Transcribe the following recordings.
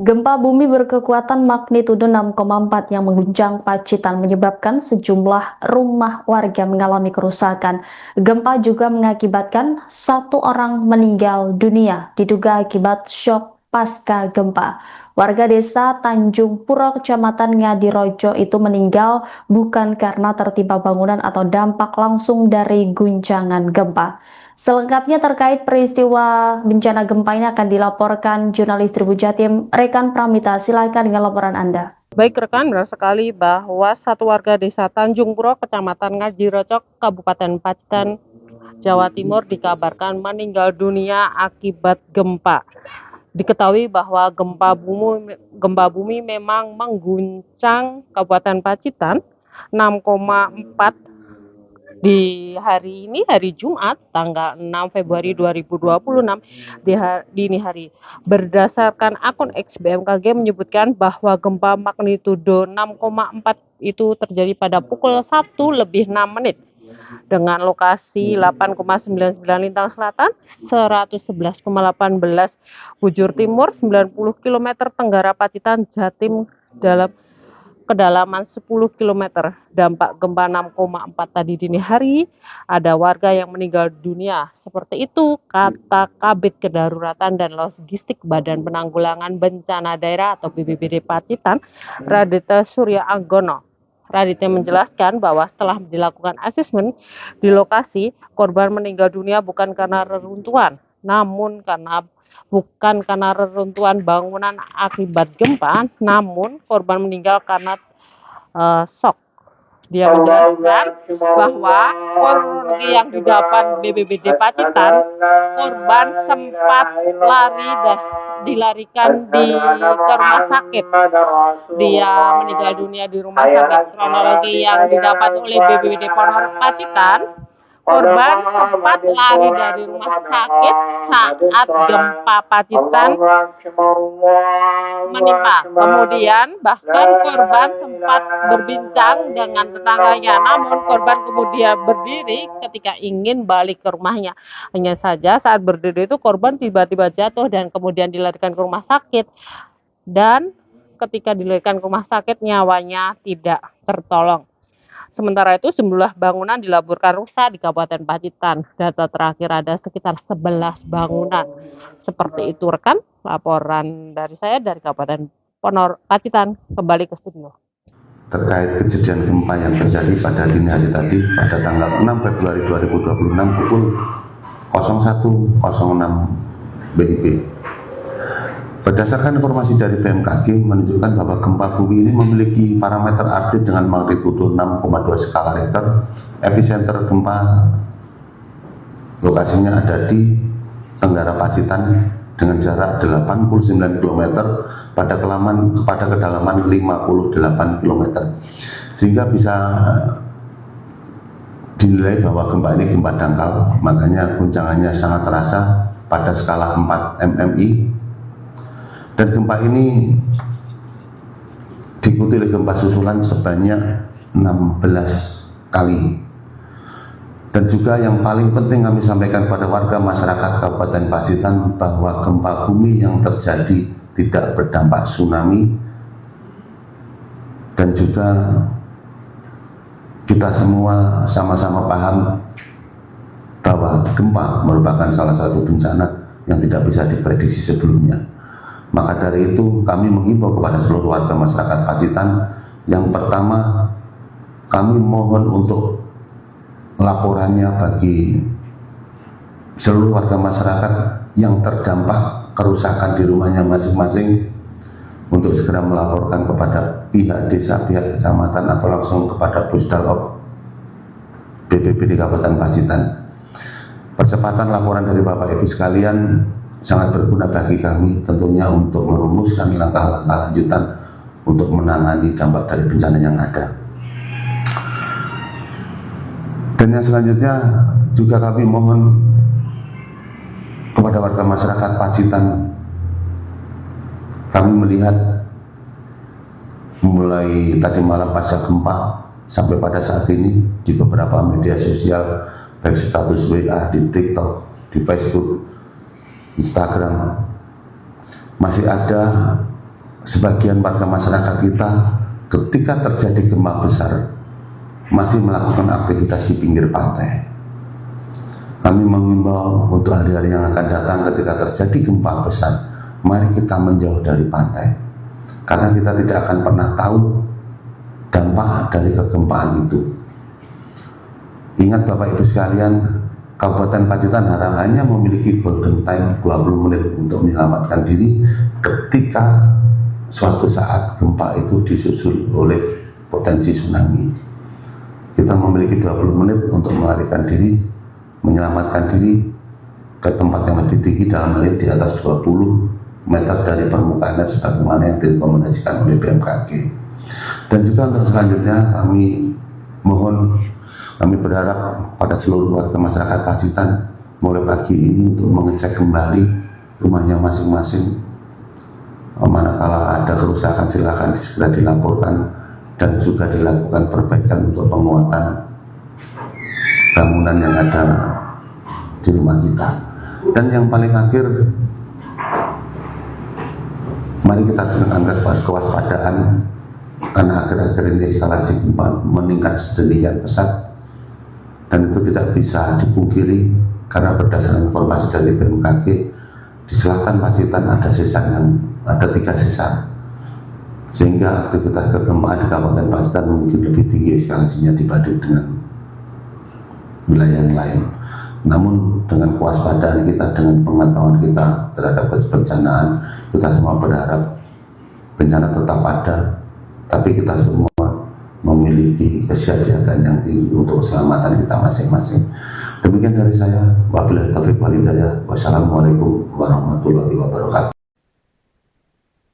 Gempa bumi berkekuatan magnitudo 6,4 yang mengguncang Pacitan menyebabkan sejumlah rumah warga mengalami kerusakan. Gempa juga mengakibatkan satu orang meninggal dunia, diduga akibat syok pasca gempa. Warga desa Tanjung Puro, Kecamatan Ngadirojo itu meninggal bukan karena tertimpa bangunan atau dampak langsung dari guncangan gempa. Selengkapnya terkait peristiwa bencana gempa ini akan dilaporkan jurnalis Tribun Jatim, Rekan Pramita. Silakan dengan laporan Anda. Baik rekan, benar sekali bahwa satu warga desa Tanjung Puro, Kecamatan Ngadirojo, Kabupaten Pacitan, Jawa Timur dikabarkan meninggal dunia akibat gempa. Diketahui bahwa gempa bumi memang mengguncang Kabupaten Pacitan 6,4 di hari ini, hari Jumat, tanggal 6 Februari 2026 di dini hari. Berdasarkan akun X BMKG menyebutkan bahwa gempa magnitudo 6,4 itu terjadi pada pukul 1:06 dengan lokasi 8,99 Lintang Selatan, 111,18 bujur timur, 90 km tenggara Pacitan, Jatim dalam kedalaman 10 km. Dampak gempa 6,4 tadi dini hari, ada warga yang meninggal dunia. Seperti itu kata Kabid Kedaruratan dan Logistik Badan Penanggulangan Bencana Daerah atau BPBD Pacitan, Raditya Surya Anggono. Raditya menjelaskan bahwa setelah dilakukan asesmen di lokasi, korban meninggal dunia bukan karena reruntuhan, namun bukan karena reruntuhan bangunan akibat gempa, namun korban meninggal karena shock. Dia menjelaskan bahwa kronologi yang didapat BPBD Pacitan, korban sempat dilarikan ke rumah sakit. Dia meninggal dunia di rumah sakit. Kronologi yang didapat oleh BPBD Ponorogo Pacitan, korban sempat lari dari rumah sakit saat gempa Pacitan menimpa. Kemudian bahkan korban sempat berbincang dengan tetangganya, namun korban kemudian berdiri ketika ingin balik ke rumahnya. Hanya saja saat berdiri itu korban tiba-tiba jatuh dan kemudian dilarikan ke rumah sakit. Dan ketika dilarikan ke rumah sakit nyawanya tidak tertolong. Sementara itu sejumlah bangunan dilaporkan rusak di Kabupaten Pacitan. Data terakhir ada sekitar 11 bangunan. Seperti itu rekan, laporan dari saya dari Kabupaten Pacitan. Kembali ke studio. Terkait kejadian gempa yang terjadi pada dini hari tadi pada tanggal 6 Februari 2026 pukul 01.06 WIB. Berdasarkan informasi dari BMKG menunjukkan bahwa gempa bumi ini memiliki parameter update dengan magnitudo 6,2 skala Richter. Epicenter gempa lokasinya ada di Tenggara Pacitan dengan jarak 89 km pada kedalaman 58 km. Sehingga bisa dinilai bahwa gempa ini gempa dangkal, makanya guncangannya sangat terasa pada skala 4 mmi. Dan gempa ini diikuti oleh gempa susulan sebanyak 16 kali. Dan juga yang paling penting kami sampaikan pada warga masyarakat Kabupaten Pacitan bahwa gempa bumi yang terjadi tidak berdampak tsunami. Dan juga kita semua sama-sama paham bahwa gempa merupakan salah satu bencana yang tidak bisa diprediksi sebelumnya. Maka dari itu kami menghimbau kepada seluruh warga masyarakat Pacitan, yang pertama kami mohon untuk laporannya bagi seluruh warga masyarakat yang terdampak kerusakan di rumahnya masing-masing untuk segera melaporkan kepada pihak desa, pihak kecamatan atau langsung kepada Pusdalop BPBD Kabupaten Pacitan. Percepatan laporan dari Bapak Ibu sekalian sangat berguna bagi kami tentunya untuk merumuskan langkah-langkah lanjutan untuk menangani dampak dari bencana yang ada. Dan yang selanjutnya juga kami mohon kepada warga masyarakat Pacitan, kami melihat mulai tadi malam pasca gempa sampai pada saat ini di beberapa media sosial, baik status WA, di TikTok, di Facebook, Instagram, masih ada sebagian warga masyarakat kita ketika terjadi gempa besar masih melakukan aktivitas di pinggir pantai. Kami mengimbau untuk hari-hari yang akan datang ketika terjadi gempa besar, mari kita menjauh dari pantai, karena kita tidak akan pernah tahu dampak dari kegempaan itu. Ingat Bapak Ibu sekalian, Kabupaten Pacitan hanya memiliki golden time 20 menit untuk menyelamatkan diri ketika suatu saat gempa itu disusul oleh potensi tsunami. Kita memiliki 20 menit untuk melarikan diri, menyelamatkan diri ke tempat yang lebih tinggi, dalam hal ini di atas 20 meter dari permukaan sebagaimana yang direkomendasikan oleh BMKG. Dan juga untuk selanjutnya kami berharap pada seluruh warga masyarakat Pacitan mulai pagi ini untuk mengecek kembali rumahnya masing-masing. Manakala ada kerusakan silakan segera dilaporkan, dan juga dilakukan perbaikan untuk penguatan bangunan yang ada di rumah kita. Dan yang paling akhir, mari kita tingkatkan kewaspadaan, karena akhir-akhir ini eskalasi gempa meningkat sedemikian pesat, dan itu tidak bisa dipungkiri karena berdasarkan informasi dari BMKG di selatan Pacitan ada 3 sesar, sehingga aktivitas kegempaan di Kabupaten Pacitan mungkin lebih tinggi eskalasinya dibanding dengan wilayah yang lain. Namun dengan kewaspadaan kita, dengan pengetahuan kita terhadap kebencanaan, kita semua berharap bencana tetap ada, tapi kita semua memiliki kesiapsiagaan yang tinggi untuk keselamatan kita masing-masing. Demikian dari saya. Wabillahi taufiq wal hidayah. Wassalamualaikum warahmatullahi wabarakatuh.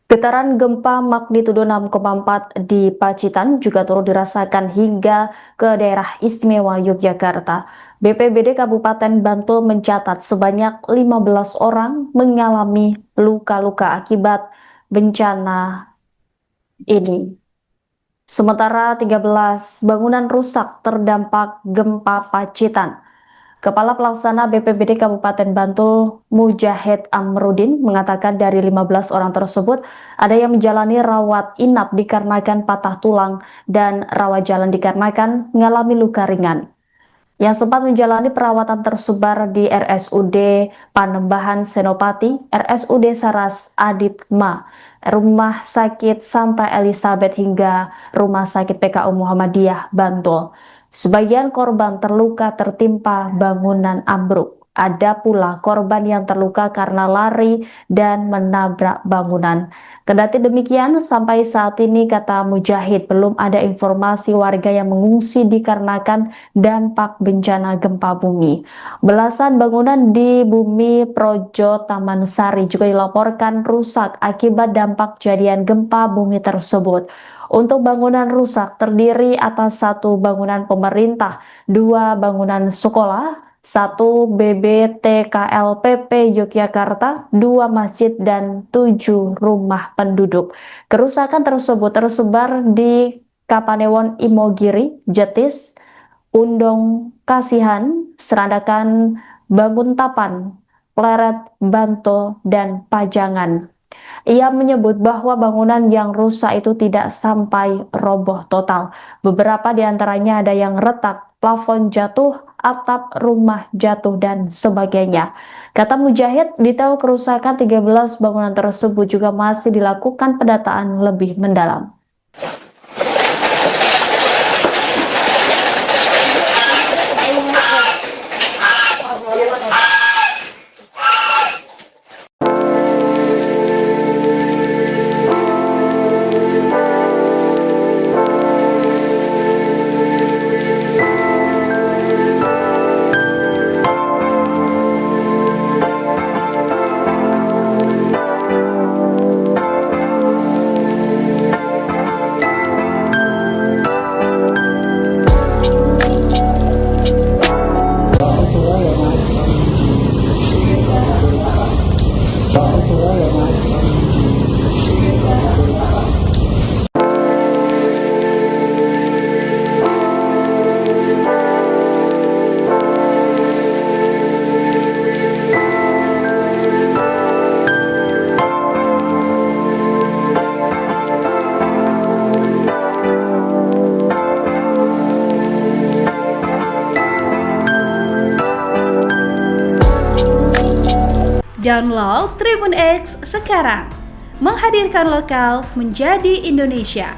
Getaran gempa magnitudo 6,4 di Pacitan juga turut dirasakan hingga ke daerah istimewa Yogyakarta. BPBD Kabupaten Bantul mencatat sebanyak 15 orang mengalami luka-luka akibat bencana ini. Sementara 13 bangunan rusak terdampak gempa Pacitan. Kepala Pelaksana BPBD Kabupaten Bantul, Mujahid Amrudin, mengatakan dari 15 orang tersebut, ada yang menjalani rawat inap dikarenakan patah tulang dan rawat jalan dikarenakan mengalami luka ringan. Yang sempat menjalani perawatan tersebar di RSUD Panembahan Senopati, RSUD Saras Aditma, Rumah Sakit Santa Elizabeth hingga Rumah Sakit PKU Muhammadiyah Bantul. Sebagian korban terluka tertimpa bangunan ambruk. Ada pula korban yang terluka karena lari dan menabrak bangunan. Kendati demikian, sampai saat ini, kata Mujahid, belum ada informasi warga yang mengungsi dikarenakan dampak bencana gempa bumi. Belasan bangunan di Bumi Projo Taman Sari juga dilaporkan rusak akibat dampak kejadian gempa bumi tersebut. Untuk bangunan rusak terdiri atas 1 bangunan pemerintah, 2 bangunan sekolah, 1 BBTKLPP Yogyakarta, 2 masjid, dan 7 rumah penduduk. Kerusakan tersebut tersebar di Kapanewon Imogiri, Jetis, Undong Kasihan, Serandakan, Banguntapan, Pleret, Bantul, dan Pajangan. Ia menyebut bahwa bangunan yang rusak itu tidak sampai roboh total. Beberapa di antaranya ada yang retak, plafon jatuh, atap rumah jatuh, dan sebagainya. Kata Mujahid, detail kerusakan 13 bangunan tersebut juga masih dilakukan pendataan lebih mendalam. Download Tribun X sekarang. Menghadirkan lokal menjadi Indonesia.